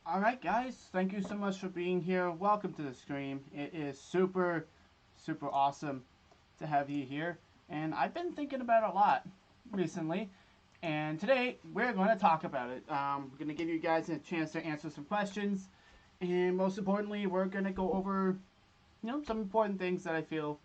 Alright guys, thank you so much for being here. Welcome to the stream. It is super awesome to have you here. And I've been thinking about it a lot recently. And today we're going to talk about it. We're going to give you guys a chance to answer some questions. And most importantly, we're going to go over some important things that I feel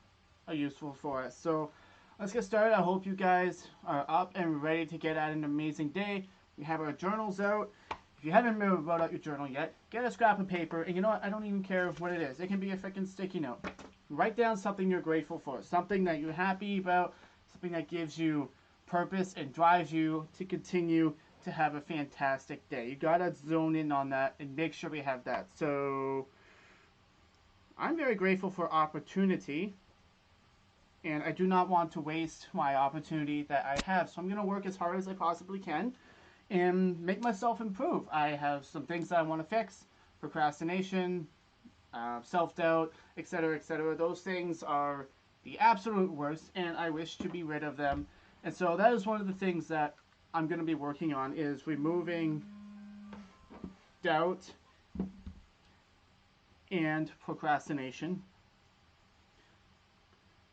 are useful for us. So let's get started. I hope you guys are up and ready to get at an amazing day. We have our journals out. If you haven't wrote out your journal yet, get a scrap of paper, and you know what? I don't even care what it is. It can be a freaking sticky note. Write down something you're grateful for, something that you're happy about, something that gives you purpose and drives you to continue to have a fantastic day. You gotta zone in on that and make sure we have that. So, I'm very grateful for opportunity, and I do not want to waste my opportunity that I have. So I'm gonna work as hard as I possibly can and make myself improve. I have some things that I want to fix: procrastination, self-doubt, etc., etc. Those things are the absolute worst, and I wish to be rid of them. And so that is one of the things that I'm going to be working on, is removing doubt and procrastination.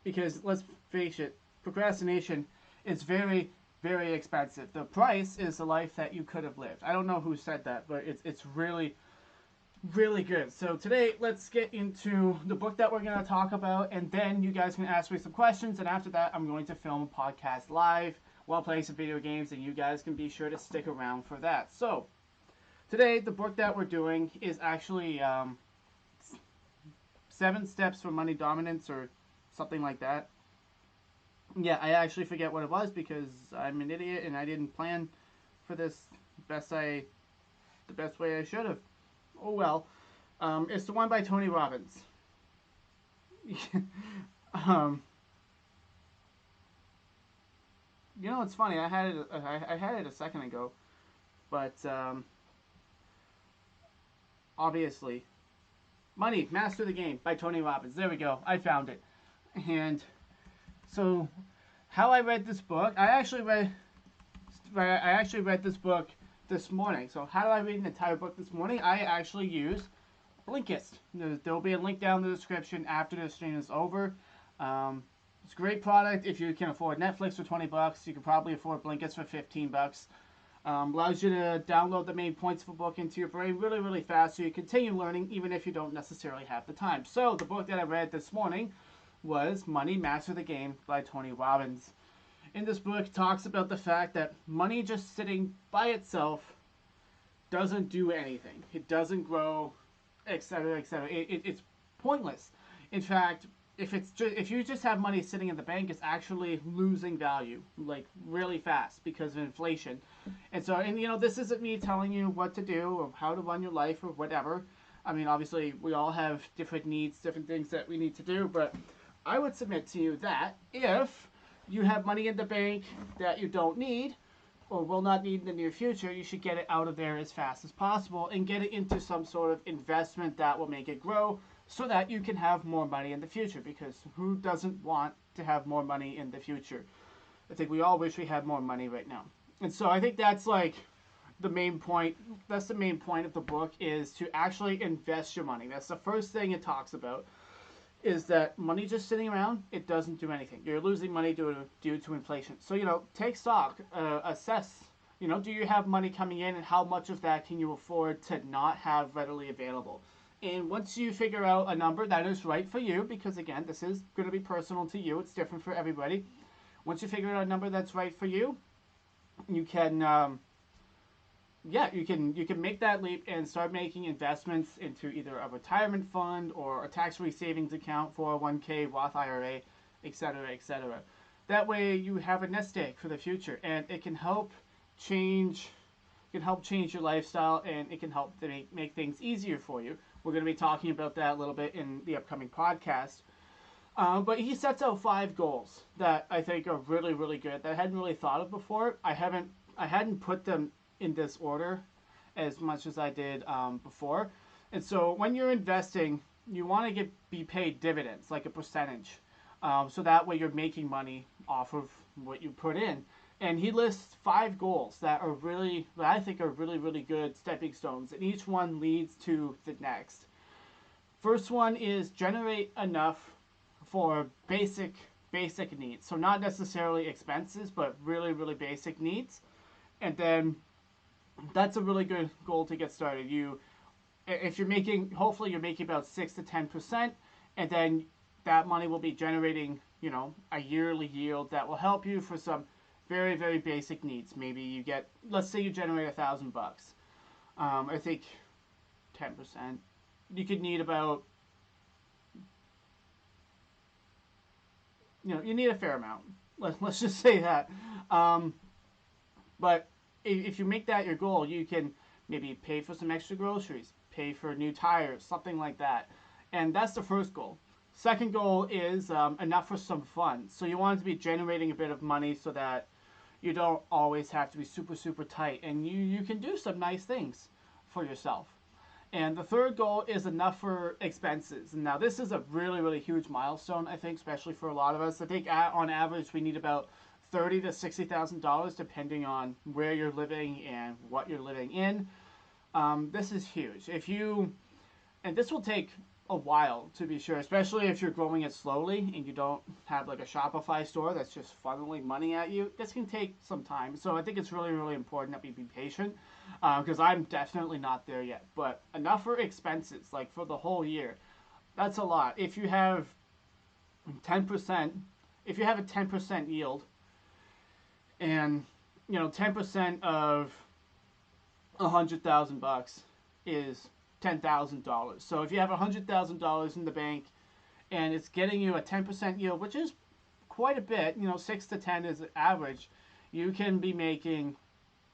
Because let's face it, procrastination is very expensive. The price is the life that you could have lived. I don't know who said that, but it's really good. So today, let's get into the book that we're going to talk about, and then you guys can ask me some questions, and after that, I'm going to film a podcast live while playing some video games, and you guys can be sure to stick around for that. So today, the book that we're doing is actually 7 Steps for Money Dominance, or something like that. Yeah, I actually forget what it was because I'm an idiot and I didn't plan for this the best way I should have. Oh well. It's the one by Tony Robbins. It's funny. I had it a second ago, but obviously, Money Master the Game by Tony Robbins. There we go. I found it. And so, how I read this book, I actually read this book this morning. So how did I read an entire book this morning? I actually use Blinkist. There'll be a link down in the description after the stream is over. It's a great product. If you can afford Netflix for $20, you can probably afford Blinkist for $15. Allows you to download the main points of a book into your brain really fast, so you continue learning even if you don't necessarily have the time. So the book that I read this morning was Money Master the Game by Tony Robbins. In this book, it talks about the fact that money just sitting by itself doesn't do anything. It doesn't grow, etc., etc. It's pointless. In fact, if you just have money sitting in the bank, it's actually losing value, like really fast, because of inflation. And so, this isn't me telling you what to do or how to run your life or whatever. I mean, obviously, we all have different needs, different things that we need to do, but I would submit to you that if you have money in the bank that you don't need or will not need in the near future, you should get it out of there as fast as possible and get it into some sort of investment that will make it grow, so that you can have more money in the future. Because who doesn't want to have more money in the future? I think we all wish we had more money right now. And so I think that's like the main point. That's the main point of the book, is to actually invest your money. That's the first thing it talks about, is that money just sitting around, it doesn't do anything. You're losing money due to inflation. So, take stock, assess, do you have money coming in, and how much of that can you afford to not have readily available? And once you figure out a number that is right for you, because again, this is going to be personal to you, it's different for everybody. Once you figure out a number that's right for you, you can you can make that leap and start making investments into either a retirement fund or a tax-free savings account, 401k, Roth IRA, etc., etc. That way you have a nest egg for the future, and it can help change your lifestyle, and it can help to make things easier for you. We're going to be talking about that a little bit in the upcoming podcast. But he sets out 5 goals that I think are really good, that I hadn't really thought of before. I hadn't put them in this order as much as I did before. And so when you're investing, you want to be paid dividends, like a percentage. So that way you're making money off of what you put in. And he lists 5 goals that I think are really good stepping stones, and each one leads to the next. First one is generate enough for basic needs. So not necessarily expenses, but really basic needs. And then that's a really good goal to get started. If you're making, hopefully you're making about 6 to 10%, and then that money will be generating, a yearly yield that will help you for some very basic needs. Maybe you get, let's say you generate $1,000. I think 10%. You could need about, you need a fair amount. Let's just say that. But if you make that your goal, you can maybe pay for some extra groceries, pay for new tires, something like that. And that's the first goal. Second goal is enough for some fun. So you want to be generating a bit of money so that you don't always have to be super tight, and you can do some nice things for yourself. And the third goal is enough for expenses. And now this is a really huge milestone, I think, especially for a lot of us. I think on average we need about $30,000 to $60,000 depending on where you're living and what you're living in. This is huge. And this will take a while to be sure, especially if you're growing it slowly and you don't have like a Shopify store that's just funneling money at you. This can take some time. So I think it's really important that we be patient, because I'm definitely not there yet. But enough for expenses, like for the whole year. That's a lot. If you have 10%, if you have a 10% yield, and 10% of $100,000 is $10,000. So if you have $100,000 in the bank and it's getting you a 10% yield, which is quite a bit, 6 to 10 is average, you can be making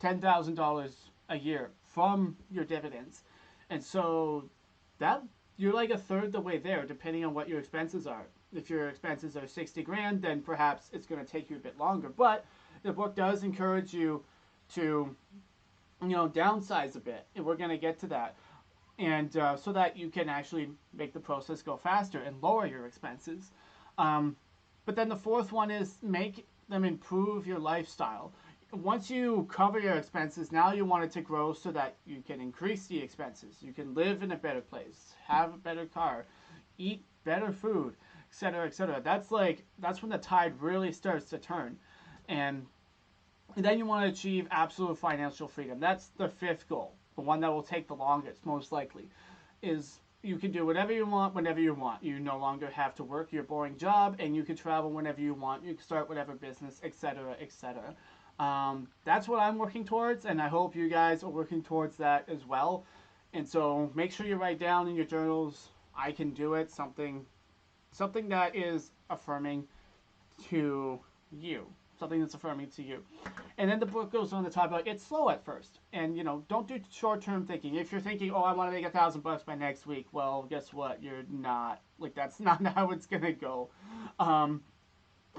$10,000 a year from your dividends. And so that you're like a third the way there, depending on what your expenses are. If your expenses are 60 grand, then perhaps it's going to take you a bit longer. But the book does encourage you to, downsize a bit, and we're going to get to that. And so that you can actually make the process go faster and lower your expenses. But then the fourth one is make them improve your lifestyle. Once you cover your expenses, now you want it to grow so that you can increase the expenses. You can live in a better place, have a better car, eat better food, etc., etc. That's when the tide really starts to turn. And then you want to achieve absolute financial freedom. That's the fifth goal. The one that will take the longest, most likely, is you can do whatever you want whenever you want. You no longer have to work your boring job, and you can travel whenever you want. You can start whatever business, etc., etc. That's what I'm working towards, and I hope you guys are working towards that as well. And so make sure you write down in your journals, I can do it, something that is affirming to you. Something that's affirming to you. And then the book goes on to talk about it's slow at first. And, don't do short-term thinking. If you're thinking, I want to make $1,000 by next week, well, guess what? You're not. That's not how it's going to go. And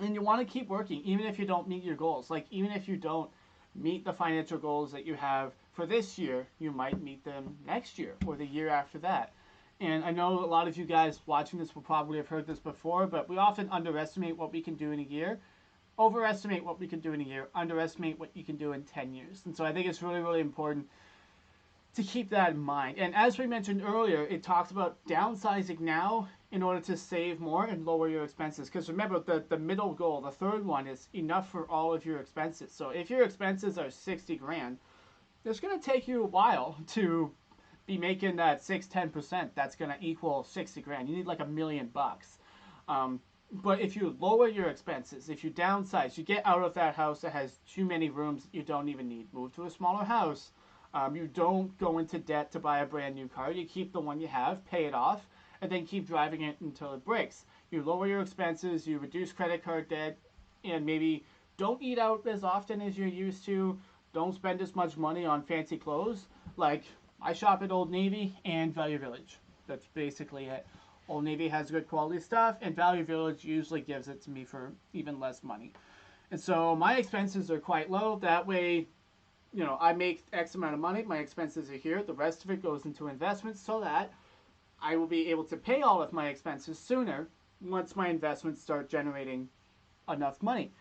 you want to keep working, even if you don't meet your goals. Even if you don't meet the financial goals that you have for this year, you might meet them next year or the year after that. And I know a lot of you guys watching this will probably have heard this before, but we often underestimate what we can do in a year. Overestimate what we can do in a year, underestimate what you can do in 10 years. And so I think it's really important to keep that in mind. And as we mentioned earlier, it talks about downsizing now in order to save more and lower your expenses. Because remember, the middle goal, the third one, is enough for all of your expenses. So if your expenses are 60 grand, it's going to take you a while to be making that 6-10%. That's going to equal 60 grand. You need like $1 million. But if you lower your expenses, if you downsize, you get out of that house that has too many rooms that you don't even need, move to a smaller house, you don't go into debt to buy a brand new car, you keep the one you have, pay it off, and then keep driving it until it breaks. You lower your expenses, you reduce credit card debt, and maybe don't eat out as often as you're used to, don't spend as much money on fancy clothes. Like, I shop at Old Navy and Value Village. That's basically it. Old Navy has good quality stuff, and Value Village usually gives it to me for even less money. And so my expenses are quite low. That way, I make X amount of money. My expenses are here. The rest of it goes into investments so that I will be able to pay all of my expenses sooner once my investments start generating enough money.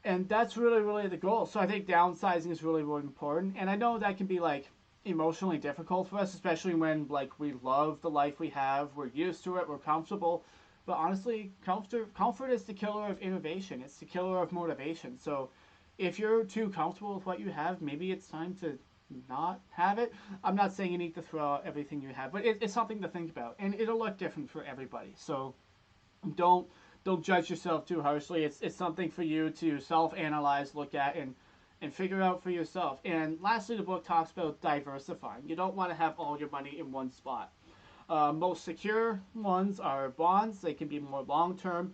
And that's really, really the goal. So I think downsizing is really, really important. And I know that can be like emotionally difficult for us, especially when like we love the life we have, we're used to it, we're comfortable. But honestly, comfort is the killer of innovation. It's the killer of motivation. So if you're too comfortable with what you have, maybe it's time to not have it. I'm not saying you need to throw out everything you have, but it's something to think about, and it'll look different for everybody. So don't don't judge yourself too harshly. It's something for you to self-analyze, look at, and figure out for yourself. And lastly, the book talks about diversifying. You don't want to have all your money in one spot. Most secure ones are bonds. They can be more long term.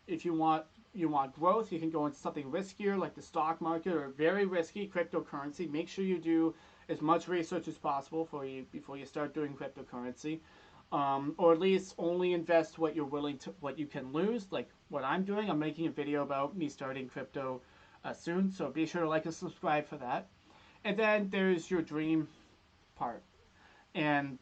If you want growth, you can go into something riskier like the stock market or very risky cryptocurrency. Make sure you do as much research as possible before you start doing cryptocurrency. Or at least only invest what you're willing to, what you can lose, like what I'm doing. I'm making a video about me starting crypto soon, so be sure to like and subscribe for that. And then there's your dream part, and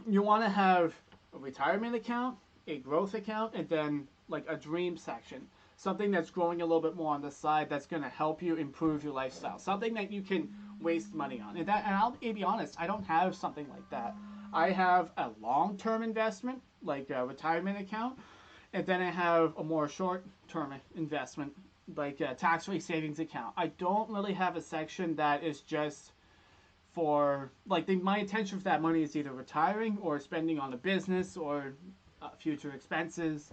you want to have a retirement account, a growth account, and then like a dream section. Something that's growing a little bit more on the side that's going to help you improve your lifestyle. Something that you can waste money on. And I'll be honest, I don't have something like that. I have a long-term investment, like a retirement account, and then I have a more short-term investment, like a tax-free savings account. I don't really have a section that is just for like my intention for that money is either retiring or spending on a business or future expenses,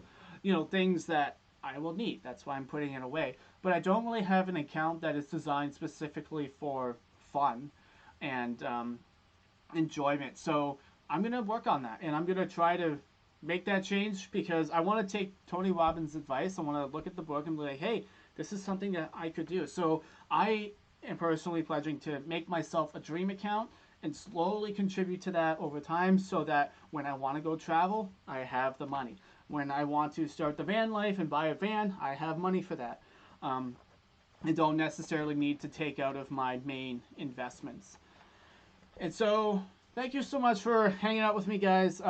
things that I will need. That's why I'm putting it away. But I don't really have an account that is designed specifically for fun and enjoyment. So I'm gonna work on that, and I'm gonna try to make that change because I want to take Tony Robbins' advice. I want to look at the book and be like, hey, this is something that I could do. So I am personally pledging to make myself a dream account and slowly contribute to that over time so that when I want to go travel, I have the money. When I want to start the van life and buy a van, I have money for that. I don't necessarily need to take out of my main investments. And so, thank you so much for hanging out with me, guys.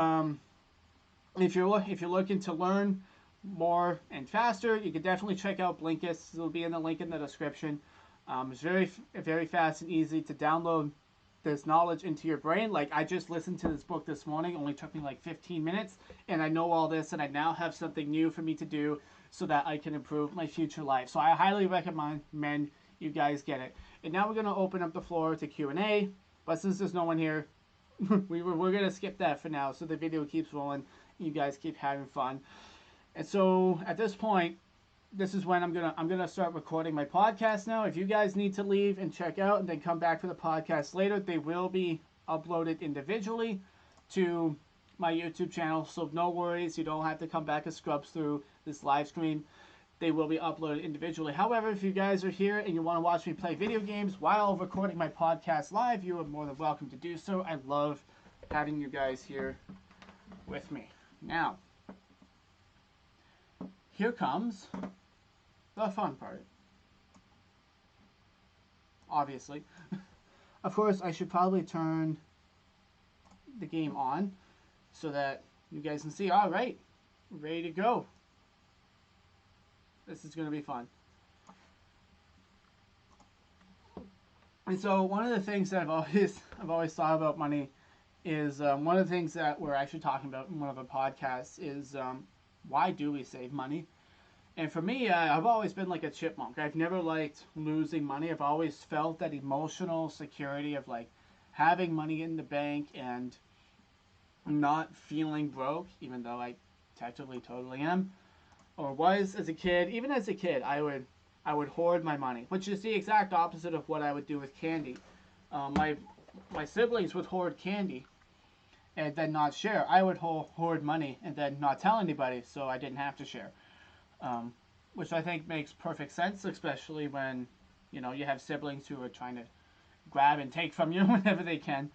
If you're looking to learn more and faster, you can definitely check out Blinkist. It'll be in the link in the description. It's very fast and easy to download this knowledge into your brain. Like I just listened to this book this morning, only took me like 15 minutes, and I know all this, and I now have something new for me to do so that I can improve my future life. So I highly recommend you guys get it. And now we're gonna open up the floor to Q&A. But since there's no one here, we're gonna skip that for now, so the video keeps rolling. You guys keep having fun. And so at this point, this is when I'm gonna start recording my podcast now. If you guys need to leave and check out and then come back for the podcast later, they will be uploaded individually to my YouTube channel. So no worries, you don't have to come back and scrub through this live stream. They will be uploaded individually. However, if you guys are here and you want to watch me play video games while recording my podcast live, you are more than welcome to do so. I love having you guys here with me. Now, here comes the fun part. Obviously. Of course, I should probably turn the game on so that you guys can see. All right, ready to go. This is going to be fun. And so one of the things that I've always thought about money is one of the things that we're actually talking about in one of the podcasts is why do we save money? And for me, I've always been like a chipmunk. I've never liked losing money. I've always felt that emotional security of like having money in the bank and not feeling broke, even though I technically totally am. Or was as a kid. Even as a kid, I would hoard my money, which is the exact opposite of what I would do with candy. My siblings would hoard candy and then not share. I would hoard money and then not tell anybody, so I didn't have to share. Which I think makes perfect sense, especially when you have siblings who are trying to grab and take from you whenever they can.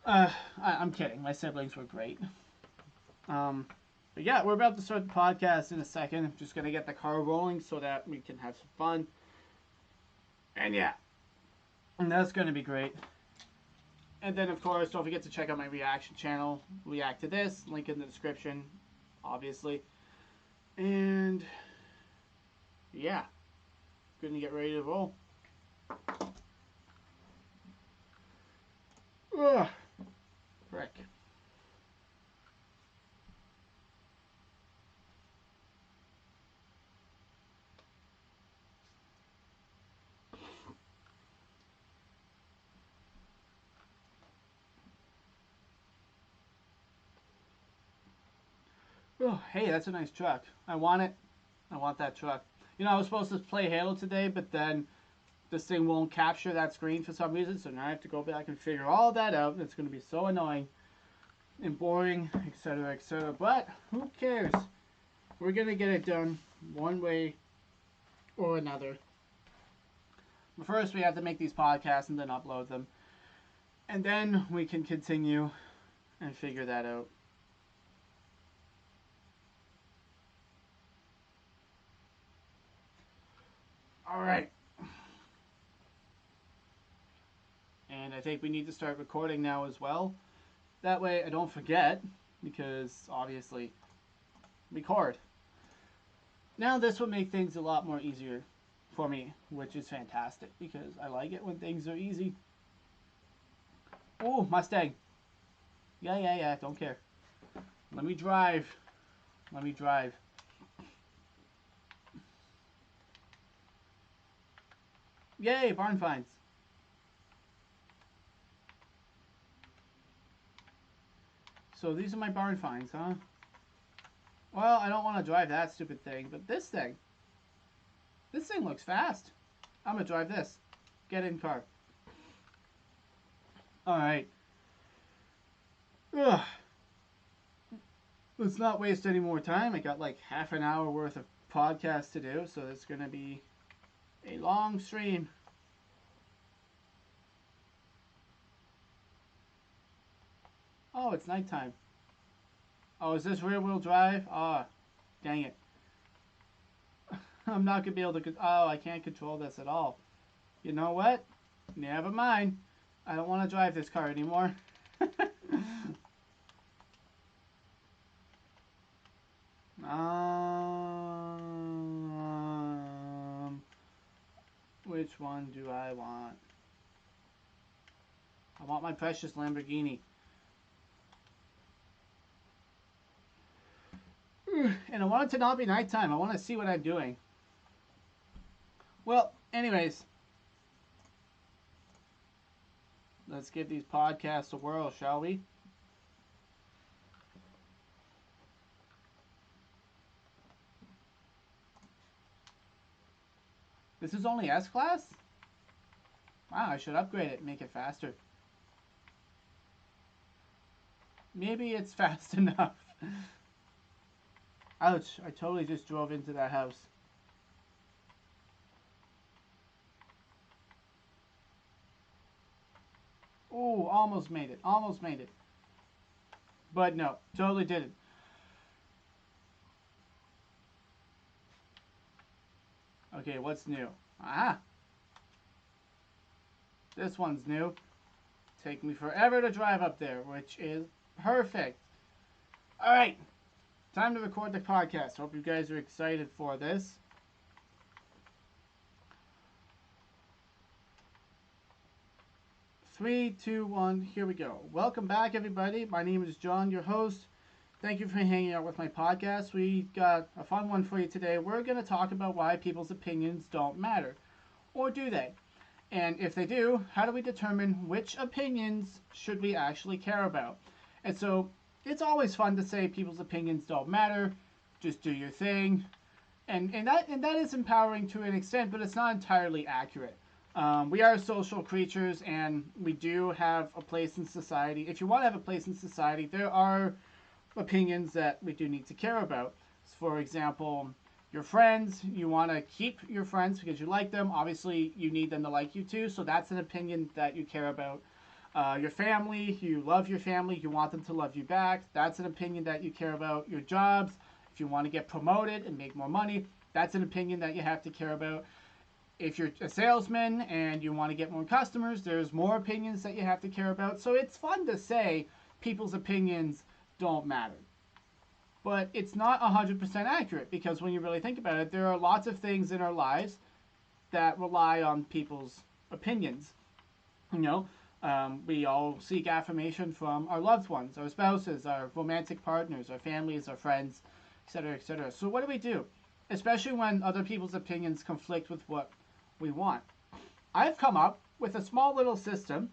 I'm kidding. My siblings were great. But yeah, we're about to start the podcast in a second. I'm just going to get the car rolling so that we can have some fun. And yeah, and that's going to be great. And then, of course, don't forget to check out my reaction channel. React to this. Link in the description, obviously. And yeah, Gonna get ready to roll. Ugh. Frick. Oh, hey, that's a nice truck. I want it. I want that truck. You know, I was supposed to play Halo today, but then this thing won't capture that screen for some reason, so now I have to go back and figure all that out, and it's going to be so annoying and boring, etc., etc. But who cares? We're going to get it done one way or another. But first, we have to make these podcasts and then upload them. And then we can continue and figure that out. All right. And I think we need to start recording now as well. That way I don't forget, because obviously, record. Now this will make things a lot more easier for me, which is fantastic, because I like it when things are easy. Oh, Mustang. Yeah, don't care. Let me drive. Let me drive. Yay, barn finds. So these are my barn finds, huh? Well, I don't want to drive that stupid thing, but this thing looks fast. I'm going to drive this. Get in car. Alright. Let's not waste any more time. I got like half an hour worth of podcast to do, so it's going to be a long stream. Oh, it's nighttime. Oh, is this rear wheel drive? Ah, oh, dang it. I'm not going to be able to... Oh, I can't control this at all. You know what? Never mind. I don't want to drive this car anymore. Which one do I want? I want my precious Lamborghini. And I want it to not be nighttime. I want to see what I'm doing. Well, anyways. Let's give these podcasts a whirl, shall we? This is only S-Class? Wow, I should upgrade it and make it faster. Maybe it's fast enough. Ouch, I totally just drove into that house. Oh, almost made it. Almost made it. But no, totally didn't. Okay, what's new? Ah! This one's new. Take me forever to drive up there, which is perfect. Alright, time to record the podcast. Hope you guys are excited for this. Three, two, one, here we go. Welcome back, everybody. My name is John, your host. Thank you for hanging out with my podcast. We got a fun one for you today. We're going to talk about why people's opinions don't matter. Or do they? And if they do, how do we determine which opinions should we actually care about? And so it's always fun to say people's opinions don't matter. Just do your thing. And that is empowering to an extent, but it's not entirely accurate. We are social creatures, and we do have a place in society. If you want to have a place in society, there are opinions that we do need to care about. For example, your friends, you want to keep your friends because you like them. Obviously, you need them to like you too, so that's an opinion that you care about. Your family, you love your family, you want them to love you back. That's an opinion that you care about. Your jobs, if you want to get promoted and make more money, that's an opinion that you have to care about. If you're a salesman and you want to get more customers, there's more opinions that you have to care about. So it's fun to say people's opinions don't matter. But it's not 100% accurate, because when you really think about it, there are lots of things in our lives that rely on people's opinions. You know, we all seek affirmation from our loved ones, our spouses, our romantic partners, our families, our friends, etc., etc. So what do? Especially when other people's opinions conflict with what we want. I've come up with a small little system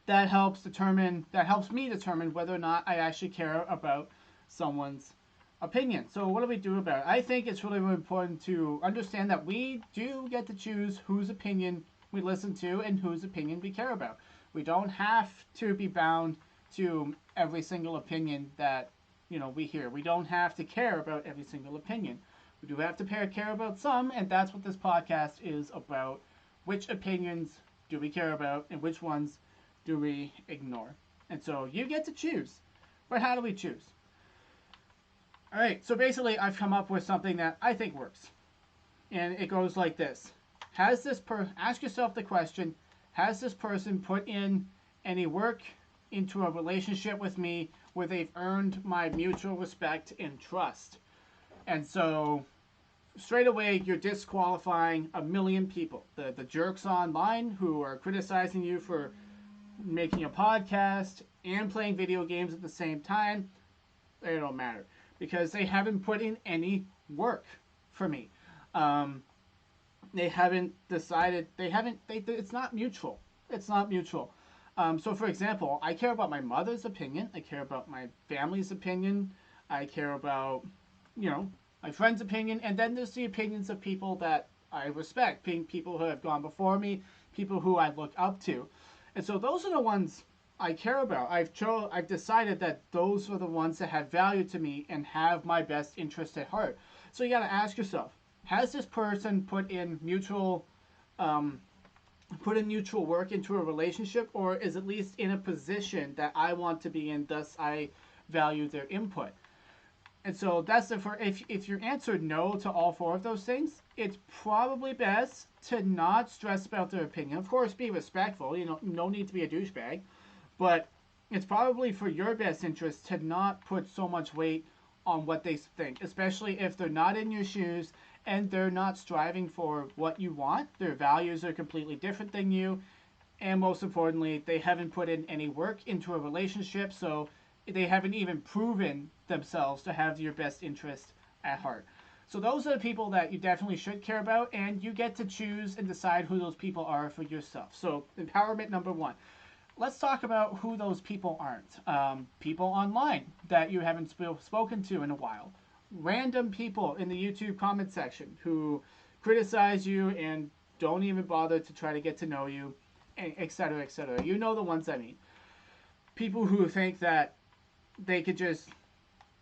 that helps me determine whether or not I actually care about someone's opinion. So what do we do about it? I think it's really, really important to understand that we do get to choose whose opinion we listen to and whose opinion we care about. We don't have to be bound to every single opinion that we hear. We don't have to care about every single opinion. We do have to care about some, and that's what this podcast is about. Which opinions do we care about, and which ones do we ignore? And so you get to choose. But how do we choose? All right, so basically I've come up with something that I think works. And it goes like this. Ask yourself the question, has this person put in any work into a relationship with me where they've earned my mutual respect and trust? And so straight away you're disqualifying a million people. The jerks online who are criticizing you for making a podcast and playing video games at the same time, they don't matter because they haven't put in any work for me. They haven't decided. It's not mutual. It's not mutual. So, for example, I care about my mother's opinion. I care about my family's opinion. I care about, my friend's opinion. And then there's the opinions of people that I respect, people who have gone before me, people who I look up to. And so those are the ones I care about. I've decided that those are the ones that have value to me and have my best interest at heart. So you got to ask yourself, has this person put in mutual work into a relationship, or is at least in a position that I want to be in, thus I value their input? And so that's if you're answered no to all four of those things, it's probably best to not stress about their opinion. Of course, be respectful, no need to be a douchebag, but it's probably for your best interest to not put so much weight on what they think, especially if they're not in your shoes and they're not striving for what you want. Their values are completely different than you, and most importantly, they haven't put in any work into a relationship, so they haven't even proven themselves to have your best interest at heart. So those are the people that you definitely should care about, and you get to choose and decide who those people are for yourself. So empowerment number one. Let's talk about who those people aren't. People online that you haven't spoken to in a while. Random people in the YouTube comment section who criticize you and don't even bother to try to get to know you, etc., etc. You know the ones I mean. People who think that they could just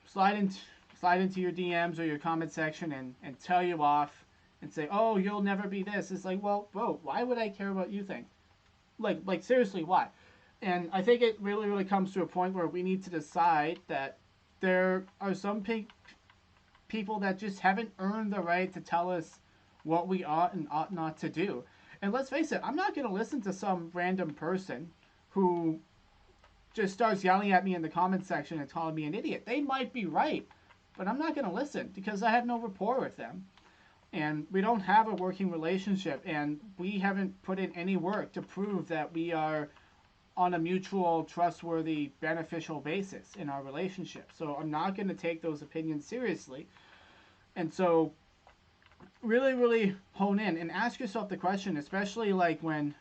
slide into your DMs or your comment section and tell you off and say, oh, you'll never be this. It's like, well, bro, why would I care what you think? Like seriously, why? And I think it really, really comes to a point where we need to decide that there are some people that just haven't earned the right to tell us what we ought and ought not to do. And let's face it, I'm not going to listen to some random person who just starts yelling at me in the comment section and calling me an idiot. They might be right, but I'm not going to listen because I have no rapport with them. And we don't have a working relationship, and we haven't put in any work to prove that we are on a mutual, trustworthy, beneficial basis in our relationship. So I'm not going to take those opinions seriously. And so really, really hone in and ask yourself the question, especially like when,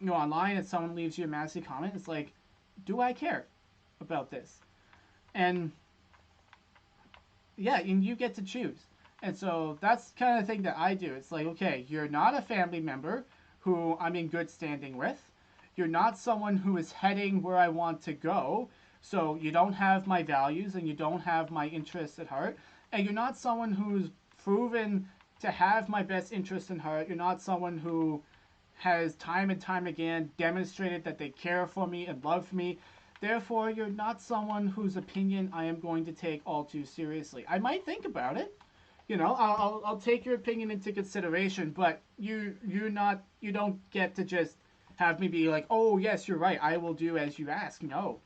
online and someone leaves you a nasty comment, it's like, do I care about this? And yeah, and you get to choose. And so that's kind of the thing that I do. It's like, okay, you're not a family member who I'm in good standing with. You're not someone who is heading where I want to go. So you don't have my values and you don't have my interests at heart. And you're not someone who's proven to have my best interest in heart. You're not someone who has time and time again demonstrated that they care for me and love me. Therefore, you're not someone whose opinion I am going to take all too seriously. I might think about it. I'll take your opinion into consideration, but you don't get to just have me be like, oh yes, you're right, I will do as you ask. No,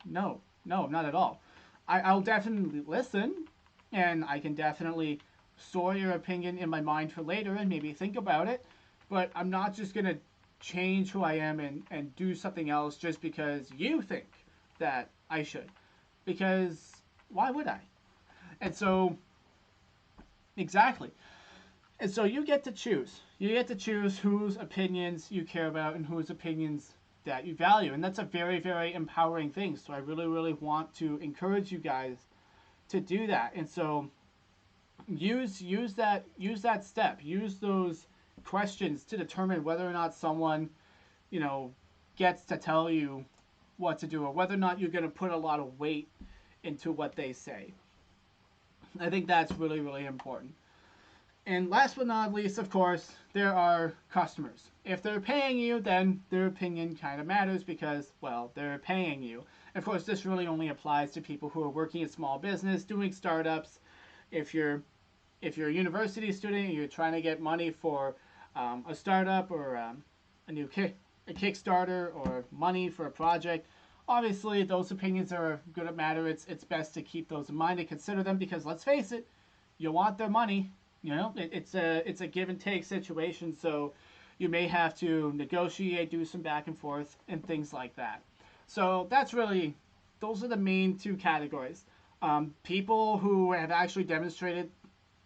not at all. I'll definitely listen, and I can definitely store your opinion in my mind for later and maybe think about it. but I'm not just going to change who I am and do something else just because you think that I should. Because why would I? And so, exactly. And so you get to choose. You get to choose whose opinions you care about and whose opinions that you value. And that's a very, very empowering thing. So I really, really want to encourage you guys to do that. And so use that step. Use those questions to determine whether or not someone, gets to tell you what to do or whether or not you're going to put a lot of weight into what they say. I think that's really, really important. And last but not least, of course, there are customers. If they're paying you, then their opinion kind of matters because, well, they're paying you. Of course, this really only applies to people who are working in small business, doing startups. If you're a university student and you're trying to get money for a startup or a new a Kickstarter or money for a project, obviously those opinions are going to matter. It's best to keep those in mind and consider them because let's face it, you want their money. It's a give and take situation, so you may have to negotiate, do some back and forth, and things like that. So those are the main two categories. People who have actually demonstrated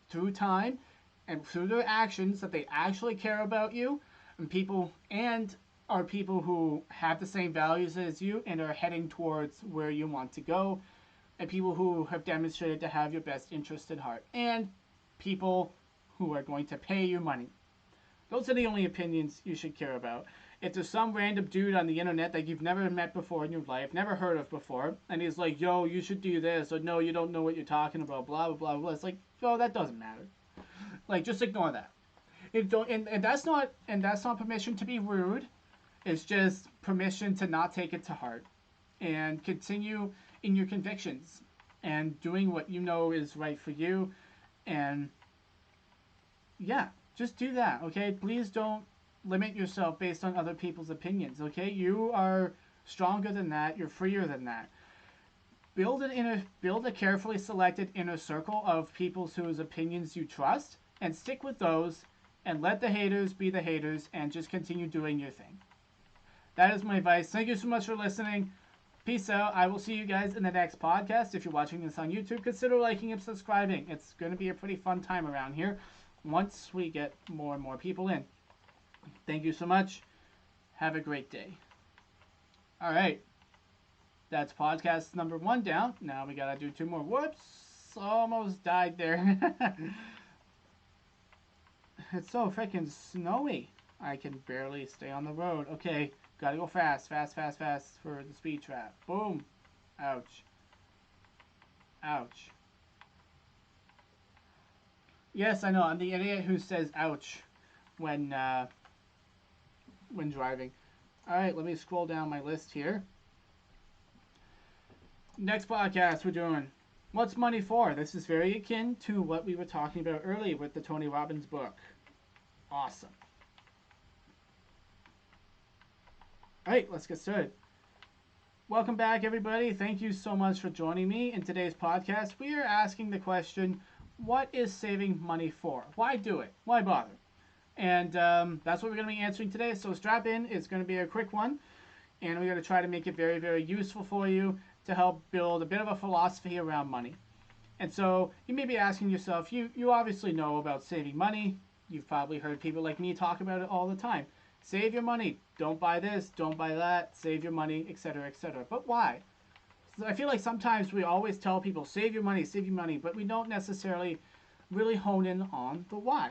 through time and through their actions that they actually care about you, and are people who have the same values as you and are heading towards where you want to go, and people who have demonstrated to have your best interest at heart, and people who are going to pay you money. Those are the only opinions you should care about. If there's some random dude on the internet that you've never met before in your life, never heard of before, and he's like, yo, you should do this, or no, you don't know what you're talking about, blah, blah, blah, blah. It's like, yo, that doesn't matter. Like, just ignore that. And that's not permission to be rude. It's just permission to not take it to heart and continue in your convictions and doing what you know is right for you. And yeah, just do that, okay? Please don't limit yourself based on other people's opinions, okay? You are stronger than that. You're freer than that. Build a carefully selected inner circle of people whose opinions you trust, and stick with those, and let the haters be the haters, and just continue doing your thing. That is my advice. Thank you so much for listening. Peace out. I will see you guys in the next podcast. If you're watching this on YouTube, consider liking and subscribing. It's going to be a pretty fun time around here once we get more and more people in. Thank you so much. Have a great day. All right. That's podcast number 1 down. Now we got to do 2 more. Whoops. Almost died there. It's so freaking snowy. I can barely stay on the road. Okay. Gotta go fast, fast, fast, fast for the speed trap. Boom. Ouch. Ouch. Yes, I know. I'm the idiot who says ouch when driving. Alright, let me scroll down my list here. Next podcast we're doing What's Money For? This is very akin to what we were talking about earlier with the Tony Robbins book. Awesome. Alright, let's get started. Welcome back, everybody. Thank you so much for joining me in today's podcast. We are asking the question, what is saving money for? Why do it? Why bother? And that's what we're going to be answering today. So strap in. It's going to be a quick one. And we're going to try to make it very, very useful for you to help build a bit of a philosophy around money. And so you may be asking yourself, you obviously know about saving money. You've probably heard people like me talk about it all the time. Save your money. Don't buy this. Don't buy that. Save your money, etc., etc. But why? So I feel like sometimes we always tell people, save your money, but we don't necessarily really hone in on the why.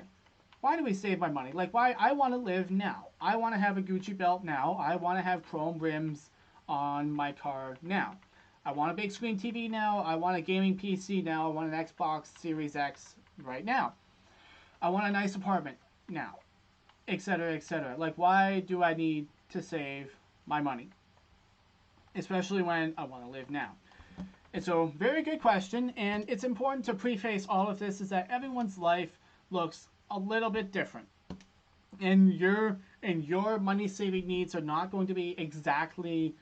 Why do we save my money? Like, why? I want to live now. I want to have a Gucci belt now. I want to have chrome rims on my car now. I want a big screen TV now. I want a gaming PC now. I want an Xbox Series X right now. I want a nice apartment now, etc., etc. Like, why do I need to save my money? Especially when I want to live now. And so, very good question, and it's important to preface all of this is that everyone's life looks a little bit different. And your money saving needs are not going to be exactly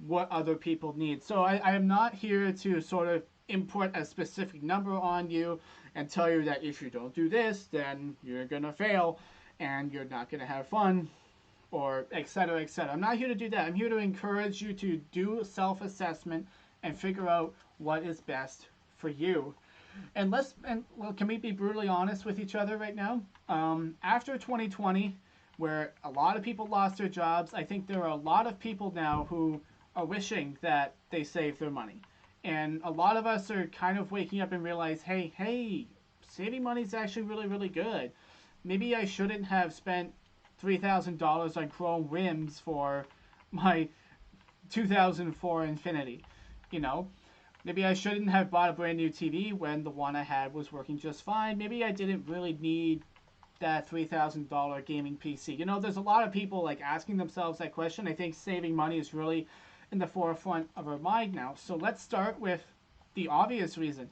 what other people need. So I am not here to sort of input a specific number on you and tell you that if you don't do this, then you're going to fail. and you're not going to have fun, or etc., etc. I'm not here to do that. I'm here to encourage you to do self-assessment and figure out what is best for you. And can we be brutally honest with each other right now? After 2020, where a lot of people lost their jobs, I think there are a lot of people now who are wishing that they saved their money. And a lot of us are kind of waking up and realize, hey, saving money is actually really, really good. Maybe I shouldn't have spent $3,000 on chrome rims for my 2004 Infinity. You know, maybe I shouldn't have bought a brand new TV when the one I had was working just fine. Maybe I didn't really need that $3,000 gaming PC. You know, there's a lot of people like asking themselves that question. I think saving money is really in the forefront of our mind now. So let's start with the obvious reason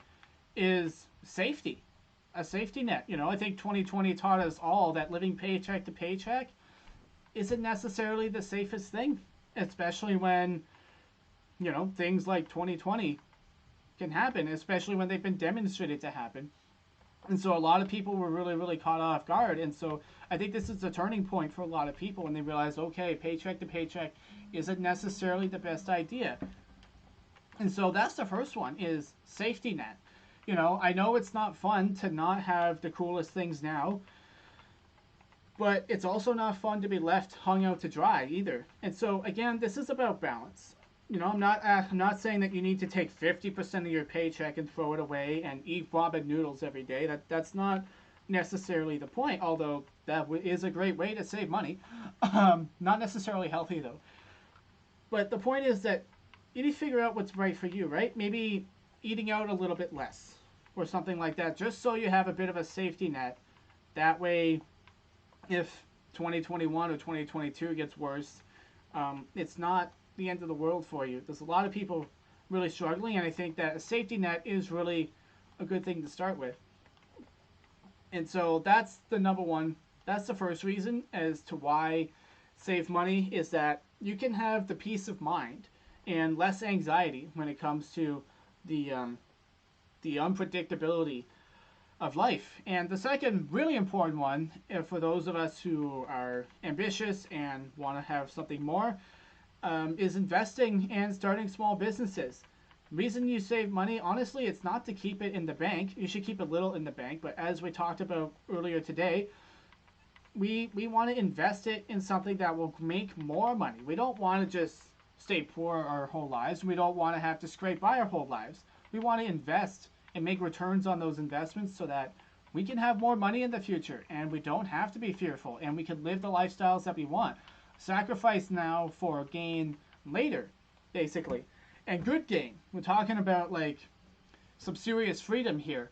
is safety. A safety net. You know, I think 2020 taught us all that living paycheck to paycheck isn't necessarily the safest thing, especially when, you know, things like 2020 can happen, especially when they've been demonstrated to happen. And so a lot of people were really, really caught off guard. And so I think this is a turning point for a lot of people when they realize, okay, paycheck to paycheck isn't necessarily the best idea. And so that's the first one is safety net. You know, I know it's not fun to not have the coolest things now, but it's also not fun to be left hung out to dry either. And so again, this is about balance. You know, I'm not saying that you need to take 50% of your paycheck and throw it away and eat ramen noodles every day. That's not necessarily the point, although that is a great way to save money. Not necessarily healthy though. But the point is that you need to figure out what's right for you, right? Maybe eating out a little bit less or something like that, just so you have a bit of a safety net. That way, if 2021 or 2022 gets worse, it's not the end of the world for you. There's a lot of people really struggling, and I think that a safety net is really a good thing to start with. And so that's the number one. That's the first reason as to why save money is that you can have the peace of mind and less anxiety when it comes to the unpredictability of life. And the second really important one, for those of us who are ambitious and want to have something more, is investing and starting small businesses. Reason you save money, honestly, it's not to keep it in the bank. You should keep a little in the bank, but as we talked about earlier today, we want to invest it in something that will make more money. We don't want to just stay poor our whole lives. We don't want to have to scrape by our whole lives. We want to invest and make returns on those investments so that we can have more money in the future and we don't have to be fearful and we can live the lifestyles that we want. Sacrifice now for gain later, basically. And good gain. We're talking about like some serious freedom here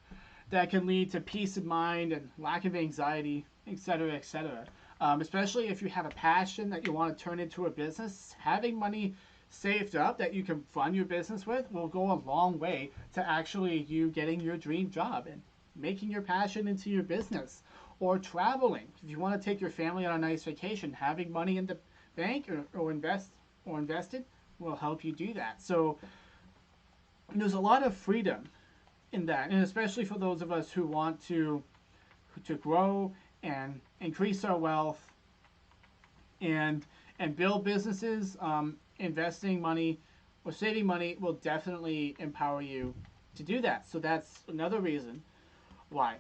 that can lead to peace of mind and lack of anxiety, etc., etc. Especially if you have a passion that you want to turn into a business, having money saved up that you can fund your business with will go a long way to actually you getting your dream job and making your passion into your business. Or traveling. If you want to take your family on a nice vacation, having money in the bank or invested will help you do that. So there's a lot of freedom in that, and especially for those of us who want to grow and increase our wealth and build businesses. Investing money or saving money will definitely empower you to do that. So that's another reason why.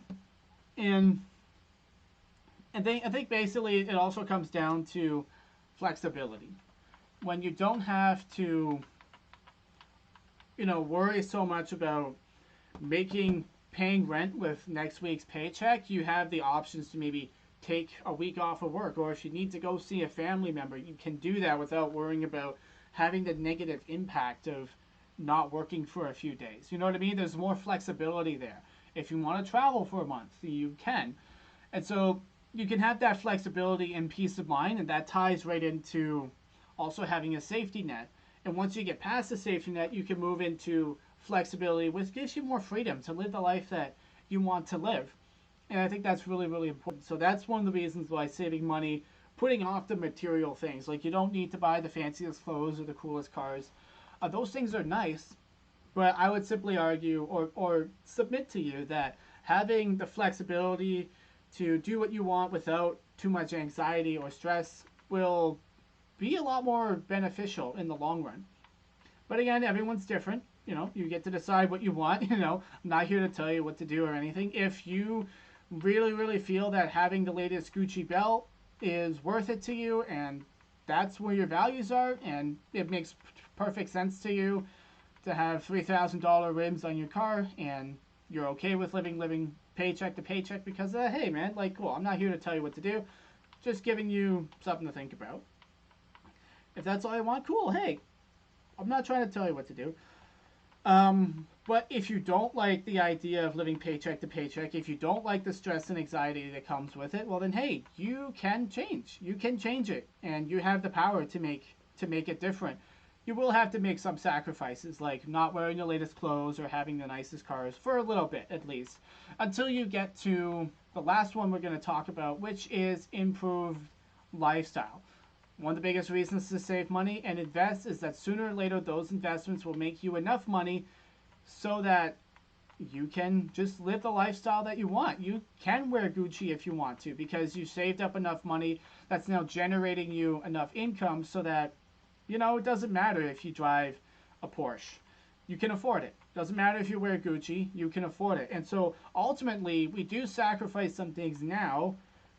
And I think basically it also comes down to flexibility. When you don't have to, worry so much about paying rent with next week's paycheck, you have the options to maybe take a week off of work, or if you need to go see a family member, you can do that without worrying about having the negative impact of not working for a few days. You know what I mean? There's more flexibility there. If you want to travel for a month, you can. And so you can have that flexibility and peace of mind, and that ties right into also having a safety net. And once you get past the safety net, you can move into flexibility, which gives you more freedom to live the life that you want to live. And I think that's really, really important. So that's one of the reasons why saving money, putting off the material things, like you don't need to buy the fanciest clothes or the coolest cars. Those things are nice, but I would simply argue or submit to you that having the flexibility to do what you want without too much anxiety or stress will be a lot more beneficial in the long run. But again, everyone's different. You know, you get to decide what you want. You know, I'm not here to tell you what to do or anything. If you really, really feel that having the latest Gucci belt is worth it to you and that's where your values are and it makes perfect sense to you to have $3,000 rims on your car and you're okay with living paycheck to paycheck because, hey, man, like, cool, I'm not here to tell you what to do. Just giving you something to think about. If that's all you want, cool, hey, I'm not trying to tell you what to do. But if you don't like the idea of living paycheck to paycheck, if you don't like the stress and anxiety that comes with it, well then, hey, you can change. You can change it, and you have the power to make it different. You will have to make some sacrifices, like not wearing the latest clothes or having the nicest cars for a little bit, at least, until you get to the last one we're going to talk about, which is improved lifestyle. One of the biggest reasons to save money and invest is that sooner or later those investments will make you enough money so that you can just live the lifestyle that you want. You can wear Gucci if you want to because you saved up enough money that's now generating you enough income so that, you know, it doesn't matter if you drive a Porsche. You can afford it. Doesn't matter if you wear Gucci, you can afford it. And so ultimately, we do sacrifice some things now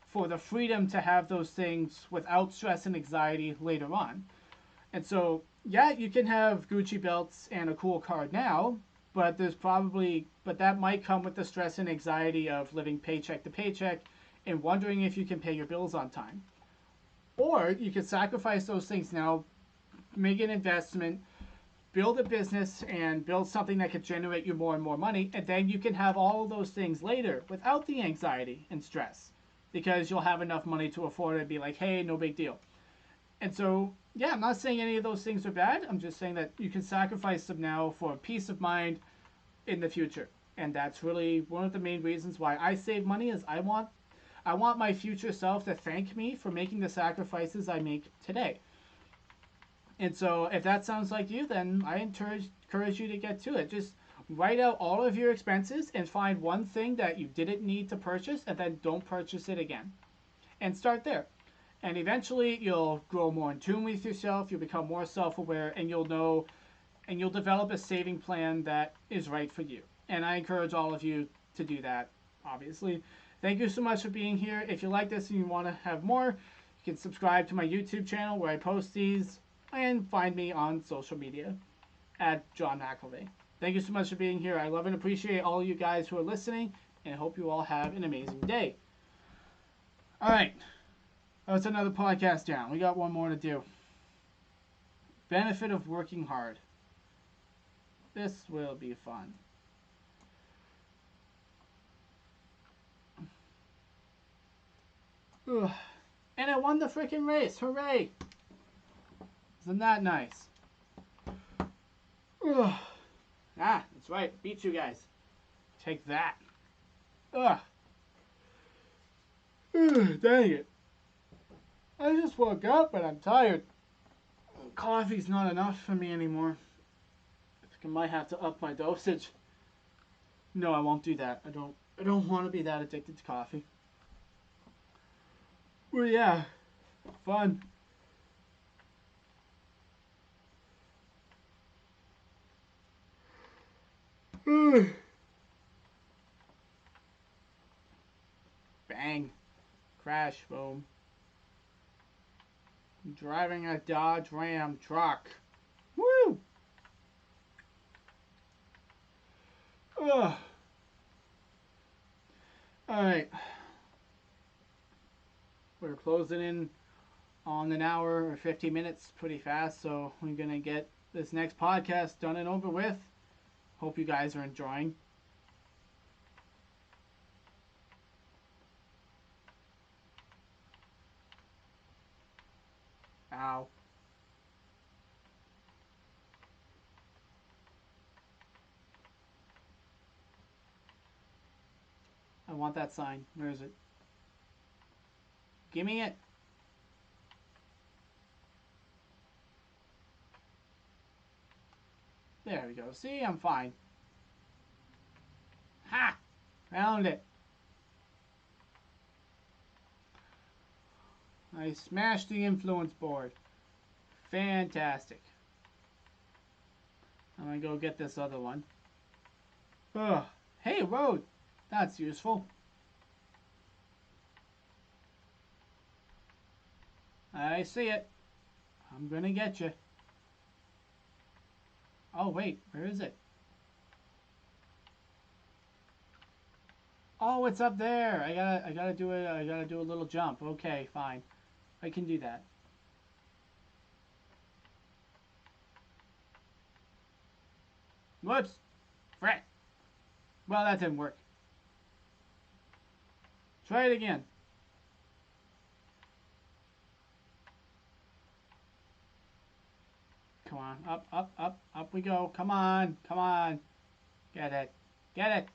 for the freedom to have those things without stress and anxiety later on. And so, yeah, you can have Gucci belts and a cool car now, but that might come with the stress and anxiety of living paycheck to paycheck and wondering if you can pay your bills on time. Or you can sacrifice those things now, make an investment, build a business, and build something that could generate you more and more money, and then you can have all of those things later without the anxiety and stress because you'll have enough money to afford it and be like, hey, no big deal. And so, yeah, I'm not saying any of those things are bad. I'm just saying that you can sacrifice them now for peace of mind in the future. And that's really one of the main reasons why I save money is I want my future self to thank me for making the sacrifices I make today. And so if that sounds like you, then I encourage you to get to it. Just write out all of your expenses and find one thing that you didn't need to purchase and then don't purchase it again. And start there. And eventually you'll grow more in tune with yourself, you'll become more self-aware, and you'll know and you'll develop a saving plan that is right for you. And I encourage all of you to do that, obviously. Thank you so much for being here. If you like this and you want to have more, you can subscribe to my YouTube channel where I post these and find me on social media at John McElvey. Thank you so much for being here. I love and appreciate all you guys who are listening, and I hope you all have an amazing day. All right. That's another podcast down. We got one more to do. Benefit of working hard. This will be fun. Ugh. And I won the freaking race. Hooray! Isn't that nice? Ugh. Ah, that's right. Beat you guys. Take that. Ugh. Ugh, dang it. I just woke up and I'm tired. Coffee's not enough for me anymore. I think I might have to up my dosage. No, I won't do that. I don't want to be that addicted to coffee. Well, yeah. Fun. Bang. Crash, boom. I'm driving a Dodge Ram truck. Woo! Ugh. Alright. We're closing in on an hour or 50 minutes pretty fast, so we're going to get this next podcast done and over with. Hope you guys are enjoying. Ow. I want that sign. Where is it? Give me it. There we go. See, I'm fine. Ha! Found it. I smashed the influence board. Fantastic. I'm gonna go get this other one. Ugh. Hey, road. That's useful. I see it. I'm gonna get you. Oh wait, where is it? Oh, it's up there. I gotta do it. I gotta do a little jump. Okay, fine. I can do that. Whoops. Frick. Well, that didn't work. Try it again. Come on. Up, up, up, up we go. Come on. Come on. Get it. Get it.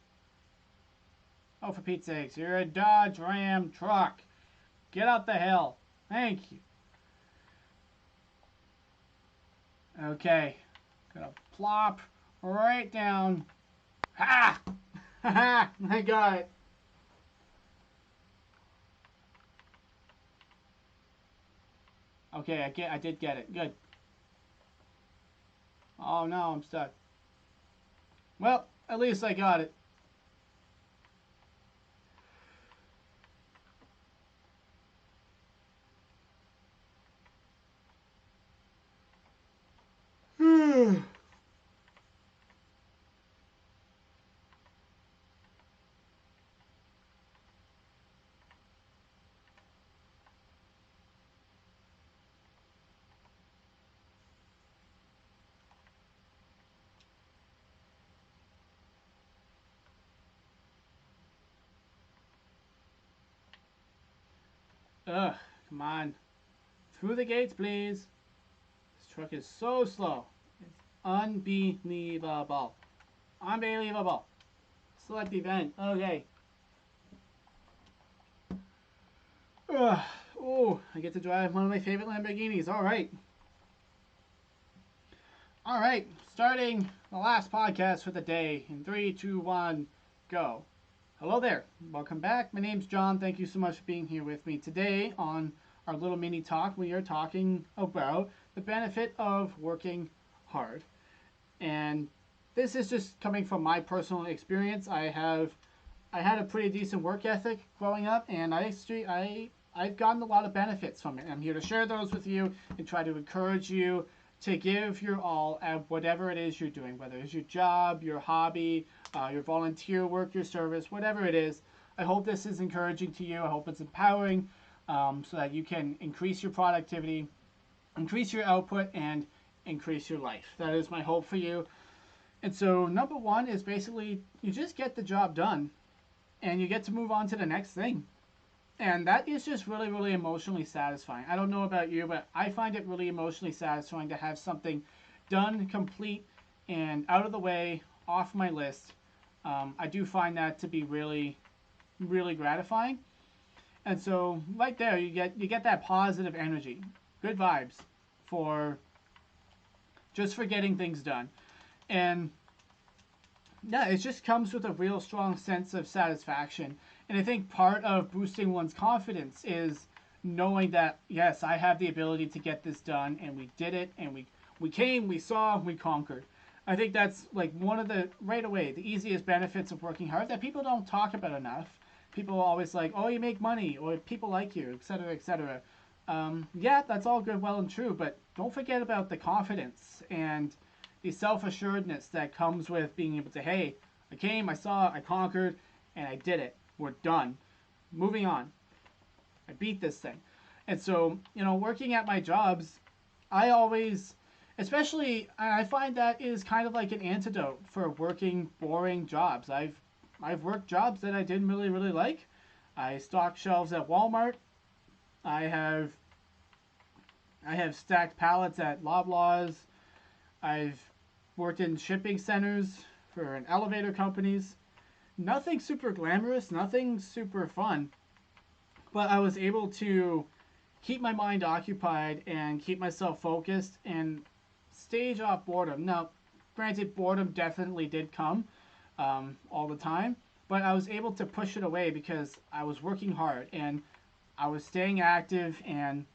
Oh, for Pete's sakes. You're a Dodge Ram truck. Get up the hill. Thank you. Okay. Gonna plop right down. Ha! Ha ha! I got it. Okay, I did get it. Good. Oh no, I'm stuck. Well, at least I got it. Ugh, come on. Through the gates, please. This truck is so slow. It's unbelievable. Unbelievable. Select event. Okay. Ugh. Oh, I get to drive one of my favorite Lamborghinis. All right. All right. Starting the last podcast for the day in 3, 2, 1, go. Hello there. Welcome back. My name's John. Thank you so much for being here with me today on our little mini talk. We are talking about the benefit of working hard. And this is just coming from my personal experience. I had a pretty decent work ethic growing up, and I've gotten a lot of benefits from it. I'm here to share those with you and try to encourage you to give your all at whatever it is you're doing, whether it's your job, your hobby, your volunteer work, your service, whatever it is. I hope this is encouraging to you. I hope it's empowering, so that you can increase your productivity, increase your output, and increase your life. That is my hope for you. And so number one is basically you just get the job done and you get to move on to the next thing. And that is just really, really emotionally satisfying. I don't know about you, but I find it really emotionally satisfying to have something done, complete, and out of the way, off my list. I do find that to be really, really gratifying. And so right there, you get that positive energy, good vibes for just for getting things done. And yeah, it just comes with a real strong sense of satisfaction. And I think part of boosting one's confidence is knowing that, yes, I have the ability to get this done, and we did it, and we came, we saw, we conquered. I think that's like one of the, right away, the easiest benefits of working hard that people don't talk about enough. People are always like, oh, you make money, or people like you, etc., etc. Yeah, that's all good, well, and true, but don't forget about the confidence and the self-assuredness that comes with being able to, hey, I came, I saw, I conquered, and I did it. We're done. Moving on. I beat this thing. And so, working at my jobs, I always, especially, I find that is kind of like an antidote for working boring jobs. I've worked jobs that I didn't really, really like. I stock shelves at Walmart. I have stacked pallets at Loblaws. I've worked in shipping centers for an elevator companies. Nothing super glamorous, nothing super fun, but I was able to keep my mind occupied and keep myself focused and stage off boredom. Now, granted, boredom definitely did come all the time, but I was able to push it away because I was working hard. And I was staying active, and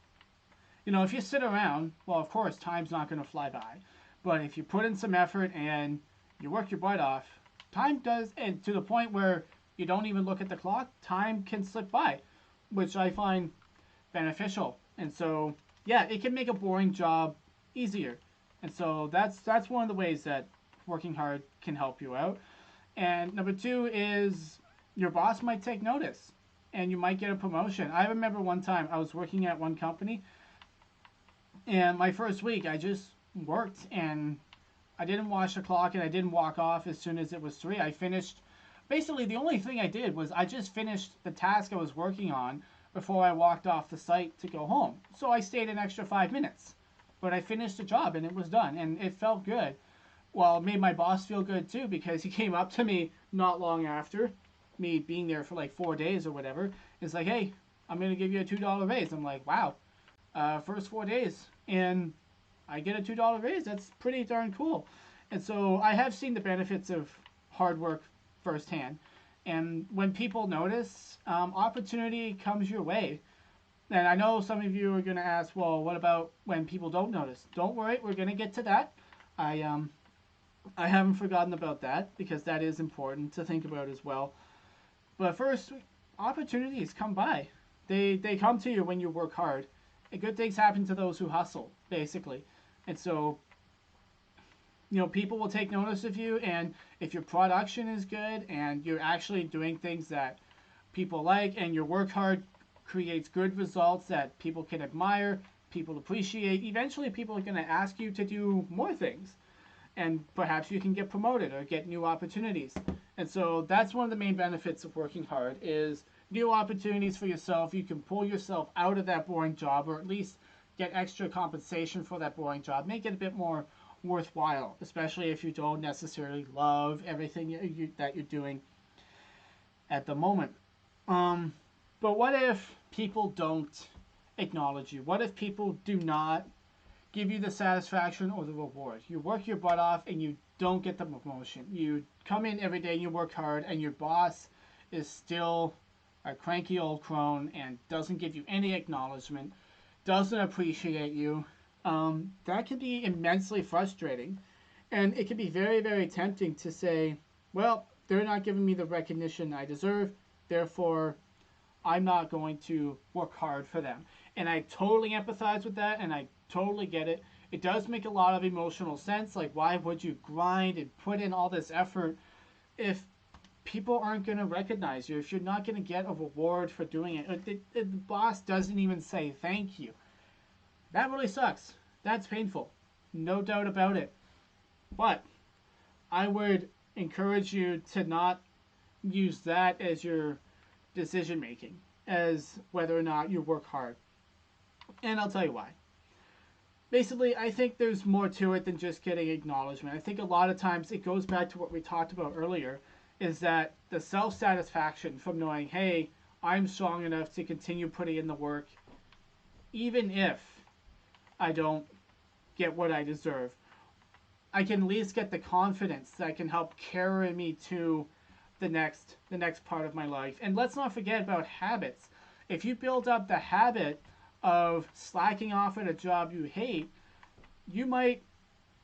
you know, if you sit around, well, of course, time's not going to fly by. But if you put in some effort and you work your butt off, time does, and to the point where you don't even look at the clock, time can slip by, which I find beneficial. And so, yeah, it can make a boring job easier. And so that's one of the ways that working hard can help you out. And number two is your boss might take notice and you might get a promotion. I remember one time I was working at one company, and my first week I just worked and I didn't watch the clock and I didn't walk off as soon as it was 3. I finished, basically the only thing I did was I just finished the task I was working on before I walked off the site to go home. So I stayed an extra 5 minutes. But I finished the job and it was done and it felt good. Well, it made my boss feel good too, because he came up to me not long after me being there for like 4 days or whatever. It's like, hey, I'm going to give you a $2 raise. I'm like, wow, first 4 days. And I get a $2 raise. That's pretty darn cool. And so I have seen the benefits of hard work firsthand. And when people notice, opportunity comes your way. And I know some of you are going to ask, well, what about when people don't notice? Don't worry, we're going to get to that. I haven't forgotten about that, because that is important to think about as well. But first, opportunities come by. They come to you when you work hard. And good things happen to those who hustle, basically. And so, you know, people will take notice of you, and if your production is good and you're actually doing things that people like, and your work hard creates good results that people can admire, people appreciate, eventually people are going to ask you to do more things. And perhaps you can get promoted or get new opportunities. And so that's one of the main benefits of working hard, is new opportunities for yourself. You can pull yourself out of that boring job, or at least get extra compensation for that boring job. Make it a bit more worthwhile, especially if you don't necessarily love everything that you're doing at the moment. But what if people don't acknowledge you? What if people do not give you the satisfaction or the reward? You work your butt off and you don't get the promotion. You come in every day and you work hard, and your boss is still a cranky old crone and doesn't give you any acknowledgement, doesn't appreciate you. That can be immensely frustrating. And it can be very, very tempting to say, well, they're not giving me the recognition I deserve, therefore I'm not going to work hard for them. And I totally empathize with that, and I totally get it. It does make a lot of emotional sense. Like, why would you grind and put in all this effort if people aren't going to recognize you, if you're not going to get a reward for doing it? The boss doesn't even say thank you. That really sucks. That's painful. No doubt about it. But I would encourage you to not use that as your decision making, as whether or not you work hard. And I'll tell you why. Basically, I think there's more to it than just getting acknowledgement. I think a lot of times it goes back to what we talked about earlier, is that the self-satisfaction from knowing, hey, I'm strong enough to continue putting in the work, even if I don't get what I deserve. I can at least get the confidence that can help carry me to the next part of my life. And let's not forget about habits. If you build up the habit of slacking off at a job you hate, you might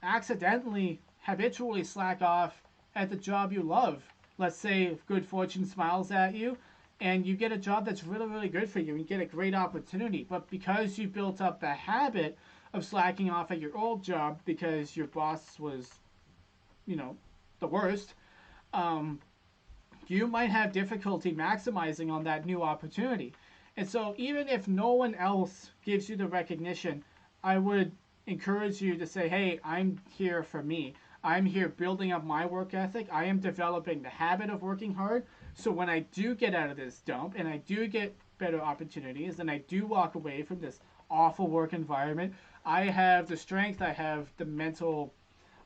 accidentally, habitually slack off at the job you love. Let's say if good fortune smiles at you and you get a job that's really, really good for you and you get a great opportunity. But because you built up the habit of slacking off at your old job because your boss was, you know, the worst, you might have difficulty maximizing on that new opportunity. And so even if no one else gives you the recognition, I would encourage you to say, hey, I'm here for me. I'm here building up my work ethic. I am developing the habit of working hard. So when I do get out of this dump and I do get better opportunities and I do walk away from this awful work environment, I have the strength, I have the mental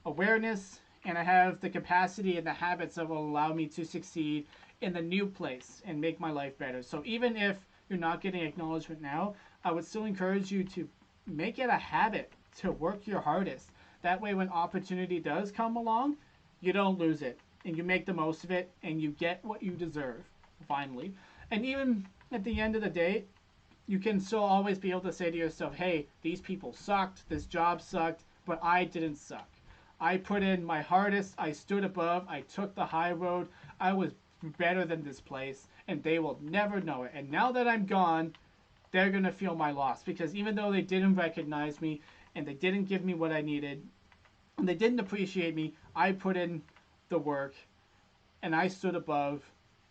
awareness, and I have the capacity and the habits that will allow me to succeed in the new place and make my life better. So even if you're not getting acknowledgement now, I would still encourage you to make it a habit to work your hardest. That way when opportunity does come along, you don't lose it, and you make the most of it, and you get what you deserve, finally. And even at the end of the day, you can still always be able to say to yourself, hey, these people sucked, this job sucked, but I didn't suck. I put in my hardest, I stood above, I took the high road, I was better than this place, and they will never know it. And now that I'm gone, they're going to feel my loss, because even though they didn't recognize me and they didn't give me what I needed and they didn't appreciate me, I put in the work and I stood above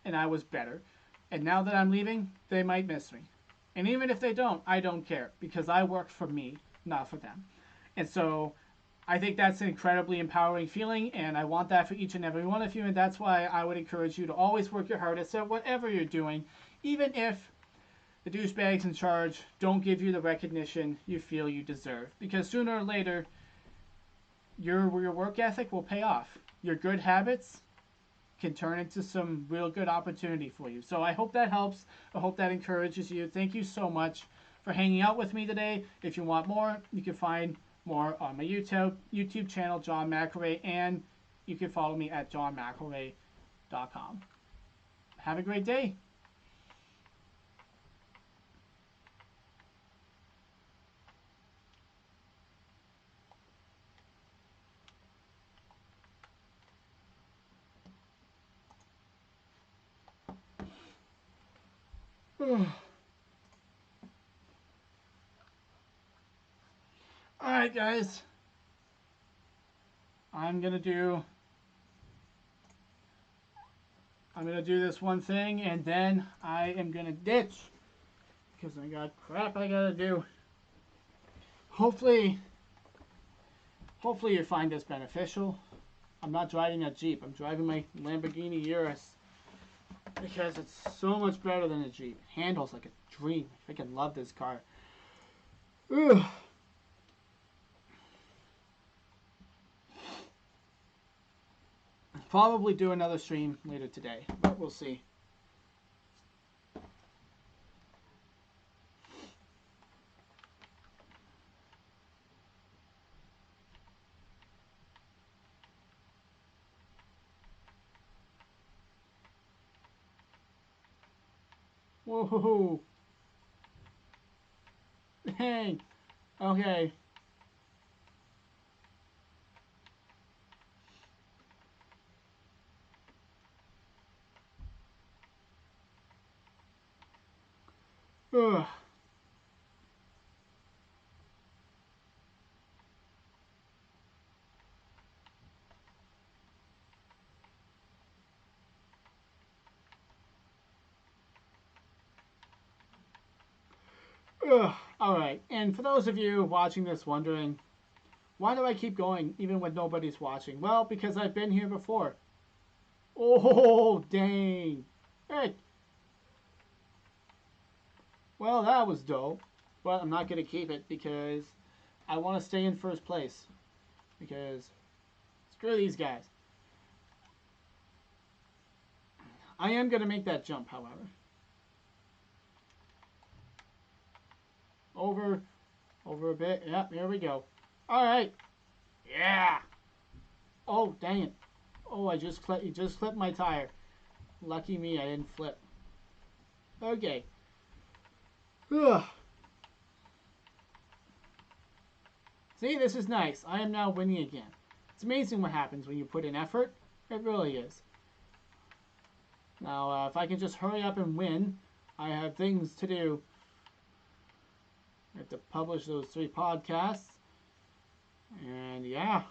and I was better. And now that I'm leaving, they might miss me. And even if they don't, I don't care, because I worked for me, not for them. And so I think that's an incredibly empowering feeling, and I want that for each and every one of you. And that's why I would encourage you to always work your hardest at whatever you're doing, even if the douchebags in charge don't give you the recognition you feel you deserve. Because sooner or later, your work ethic will pay off. Your good habits can turn into some real good opportunity for you. So I hope that helps. I hope that encourages you. Thank you so much for hanging out with me today. If you want more, you can find more on my YouTube channel, John McElray, and you can follow me at johnmcelray.com. Have a great day. Alright guys, I'm gonna do this one thing, and then I am gonna ditch, because I got crap I gotta do. Hopefully you find this beneficial. I'm not driving that Jeep, I'm driving my Lamborghini Urus, because it's so much better than a Jeep. Handles like a dream. I freaking love this car. Ugh. Probably do another stream later today, but we'll see. Whoa. Dang. Okay. Ugh. Ugh. Alright, and for those of you watching this wondering, why do I keep going even when nobody's watching? Well, because I've been here before. Oh, dang. Hey. Well, that was dope. But I'm not going to keep it because I want to stay in first place. Because screw these guys. I am going to make that jump, however. Over a bit. Yep, here we go. Alright. Yeah. Oh, dang it. Oh, you just clipped my tire. Lucky me, I didn't flip. Okay. Ugh. See, this is nice. I am now winning again. It's amazing what happens when you put in effort. It really is. Now, if I can just hurry up and win, I have things to do. I have to publish those 3 podcasts. And yeah.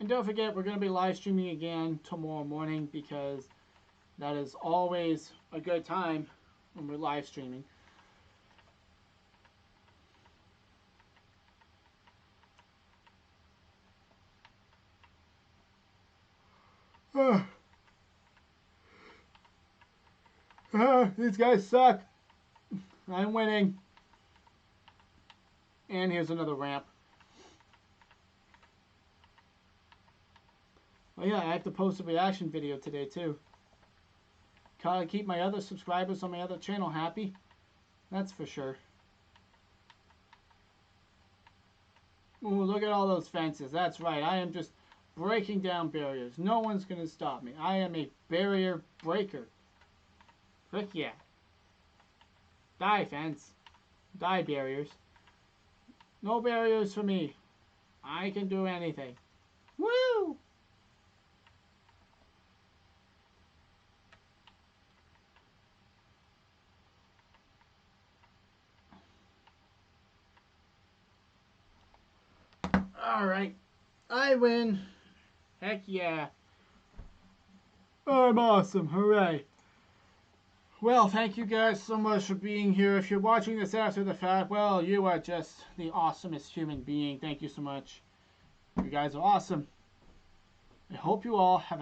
And don't forget, we're going to be live streaming again tomorrow morning, because that is always a good time when we're live streaming. These guys suck. I'm winning. And here's another ramp. Oh yeah, I have to post a reaction video today too. Gotta keep my other subscribers on my other channel happy. That's for sure. Ooh, look at all those fences. That's right. I am just breaking down barriers. No one's going to stop me. I am a barrier breaker. Frick yeah. Die, fence. Die, barriers. No barriers for me. I can do anything. Woo! Alright. I win. Heck yeah. I'm awesome. Hooray. Well, thank you guys so much for being here. If you're watching this after the fact, well, you are just the awesomest human being. Thank you so much. You guys are awesome. I hope you all have